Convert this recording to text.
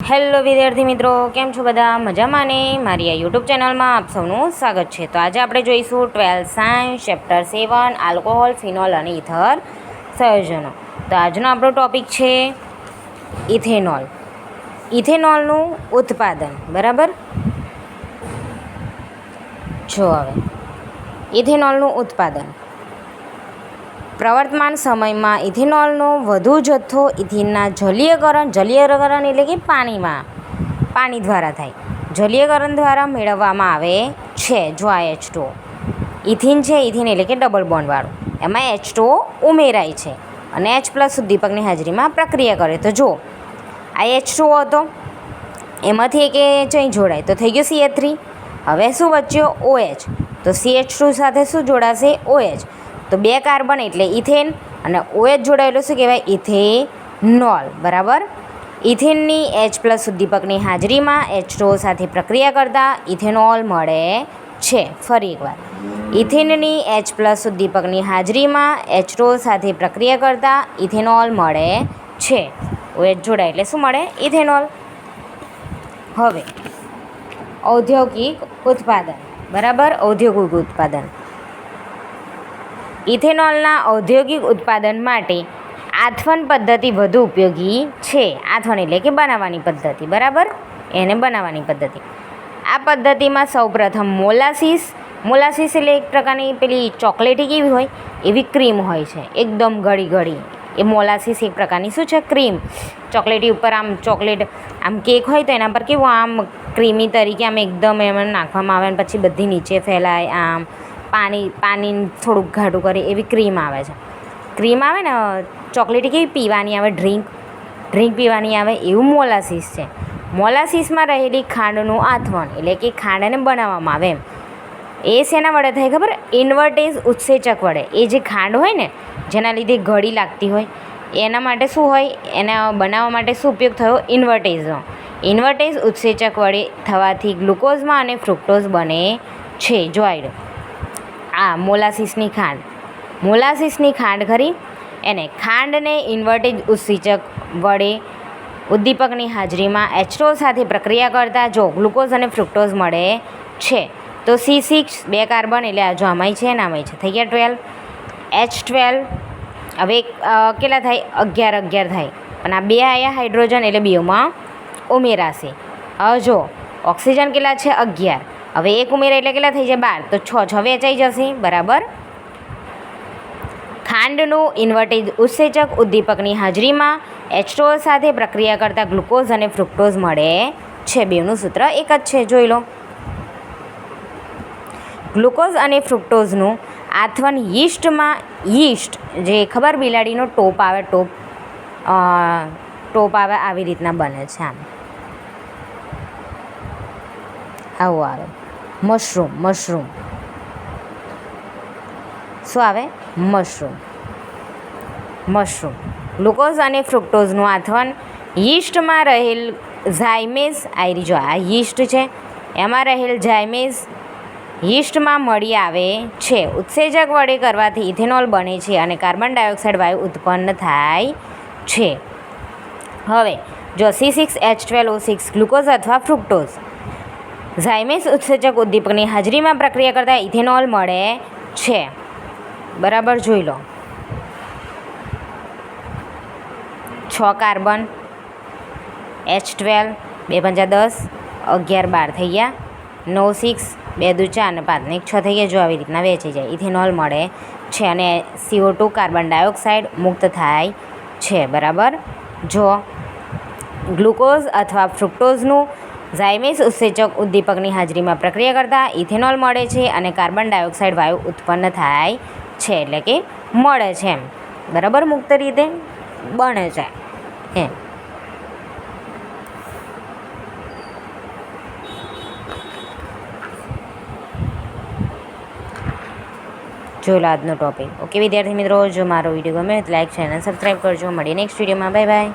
Hello વિદ્યાર્થી મિત્રો, કેમ છો બધા? મજામાં ને? મારી આ યુટ્યુબ ચેનલમાં આપ સૌનું સ્વાગત છે. તો આજે આપણે જોઈશું 12th science chapter 7 alcohol, phenol અને ઇથર સંયોજનો. તો આજનો આપણો ટોપિક છે ઇથેનોલ. ઇથેનોલનું ઉત્પાદન. બરાબર, જો હવે ઇથેનોલનું ઉત્પાદન. પ્રવર્તમાન સમયમાં ઇથેનોલનો વધુ જથ્થો ઇથિનના જલીયકરણ એટલે કે પાણી દ્વારા થાય. જલીયકરણ દ્વારા મેળવવામાં આવે છે. જો આ H2O ઇથિન છે, ઇથિન એટલે કે ડબલ બોન્ડવાળું, એમાં H2O ઉમેરાય છે અને H+ ઉદ્દીપકની હાજરીમાં પ્રક્રિયા કરે. તો જો આ H2O હતો, એમાંથી એક ચઈ જોડાય તો થઈ ગયો CH3. હવે શું બચ્યો? OH. તો CH2 સાથે શું જોડાશે? OH. તો 2 કાર્બન એટલે ઇથેન અને OH જોડાયેલું શું કહેવાય? ઇથેનોલ. બરાબર. ઇથેનની H+ ઉદ્દીપકની હાજરીમાં H2O સાથે પ્રક્રિયા કરતાં ઇથેનોલ મળે છે. ફરી એકવાર, ઇથેનની H+ ઉદ્દીપકની હાજરીમાં H2O સાથે પ્રક્રિયા કરતાં ઇથેનોલ મળે છે. OH જોડાય એટલે શું મળે? ઇથેનોલ. હવે ઔદ્યોગિક ઉત્પાદન. બરાબર, ઔદ્યોગિક ઉત્પાદન. ઇથેનોલના ઔદ્યોગિક ઉત્પાદન માટે આથવન પદ્ધતિ વધુ ઉપયોગી છે. આથવન એટલે કે બનાવવાની પદ્ધતિ. બરાબર, એને બનાવવાની પદ્ધતિ. આ પદ્ધતિમાં સૌપ્રથમ મોલાસીસ એટલે એક પ્રકારની પેલી ચોકલેટી કેવી હોય એવી ક્રીમ હોય છે, એકદમ ગળી. એ મોલાસીસ એક પ્રકારની શું છે? ક્રીમ. ચોકલેટી ઉપર આમ ચોકલેટ આમ કેક હોય તો એના પર કેવું આમ ક્રીમી તરીકે આમ એકદમ એમાં નાખવામાં આવે અને પછી બધી નીચે ફેલાય. આમ પાણી થોડુંક ઘાટું કરે એવી ક્રીમ આવે છે. ક્રીમ આવે ને ચોકલેટી કેવી પીવાની આવે, ડ્રિંક પીવાની આવે, એવું મોલાસીસ છે. મોલાસીસમાં રહેલી ખાંડનું આથવણ એટલે કે ખાંડને બનાવવામાં આવે. એ શેના વડે થાય ખબર? ઇન્વર્ટેજ ઉત્સેચક વડે. એ જે ખાંડ હોય ને જેના લીધે ગળી લાગતી હોય એના માટે શું હોય? એના બનાવવા માટે શું ઉપયોગ થયો? ઇન્વર્ટેજનો. ઇન્વર્ટેજ ઉત્સેચક વડે થવાથી ગ્લુકોઝમાં અને ફ્રુક્ટોઝ બને છે. જોઈ લો આ મોલાસીસની ખાંડ ખરી, એને ખાંડને ઇન્વર્ટેજ ઉત્સેચક વડે ઉદ્દીપકની હાજરીમાં H2O સાથે પ્રક્રિયા કરતાં જો ગ્લુકોઝ અને ફ્રુક્ટોઝ મળે છે તો C6 2 કાર્બન એટલે આ જો આમાંય છે ને આમાંય છે, થઈ ગયા 12. H12 હવે કેટલા થાય? 11 થાય. અને આ 2 આયા હાઇડ્રોજન એટલે બેમાં ઉમેરાશે. હવે જો ઓક્સિજન કેટલા છે? 11. હવે 1 ઉમેરા એટલે કેટલા થઈ જાય? 12. તો 6 વેચાઈ જશે. બરાબર. ખાંડનું ઇન્વર્ટેજ ઉત્સેચક ઉદ્દીપકની હાજરીમાં H2O સાથે પ્રક્રિયા કરતાં ગ્લુકોઝ અને ફ્રુક્ટોઝ મળે છે. બેનું સૂત્ર એક જ છે, જોઈ લો. ગ્લુકોઝ અને ફ્રુક્ટોઝનું આથવન યીસ્ટ જે ખબર બિલાડીનો ટોપ આવે આવી રીતના બને છે. આવું આવે. મશરૂમ શું આવે? મશરૂમ. ગ્લુકોઝ અને ફ્રુક્ટોઝનું આથવન યીસ્ટમાં રહેલ ઝાયમેઝ જો આ યીસ્ટ છે એમાં રહેલ ઝાયમેઝ યીસ્ટમાં મળી આવે છે. ઉત્સેચક વડે કરવાથી ઇથેનોલ બને છે અને કાર્બન ડાયોક્સાઇડ વાયુ ઉત્પન્ન થાય છે. હવે જો C6H12O6 ગ્લુકોઝ અથવા ફ્રુક્ટોઝ ઝાયમેઝ ઉત્સેચક ઉદ્દીપકની હાજરીમાં પ્રક્રિયા કરતાં ઇથેનોલ મળે છે. બરાબર, જોઈ લો. 6 કાર્બન H12 2 × 5 = 10, 11 12 થઈ ગયા, 9 6 2 2 4 અને 5 ને 1 6 થઈ ગયા. જો આવી રીતના વેચાઈ જાય ઇથેનોલ મળે છે અને CO2 કાર્બન ડાયોક્સાઇડ મુક્ત થાય છે. બરાબર. જો ગ્લુકોઝ અથવા ફ્રુક્ટોઝનું ઝાયમેઝ ઉત્સેચક ઉદ્દીપકની હાજરીમાં પ્રક્રિયા કરતાં ઇથેનોલ મળે છે અને કાર્બન ડાયોક્સાઇડ વાયુ ઉત્પન્ન થાય છે, એટલે કે મળે છે એમ. બરાબર, મુક્ત રીતે બને છે એમ. જોઈ લો આજનો ટોપિક. ઓકે વિદ્યાર્થી મિત્રો, જો મારો વિડીયો ગમે તો લાઈક, શેર અને સબસ્ક્રાઈબ કરજો. મળીએ નેક્સ્ટ વિડીયોમાં. Bye bye.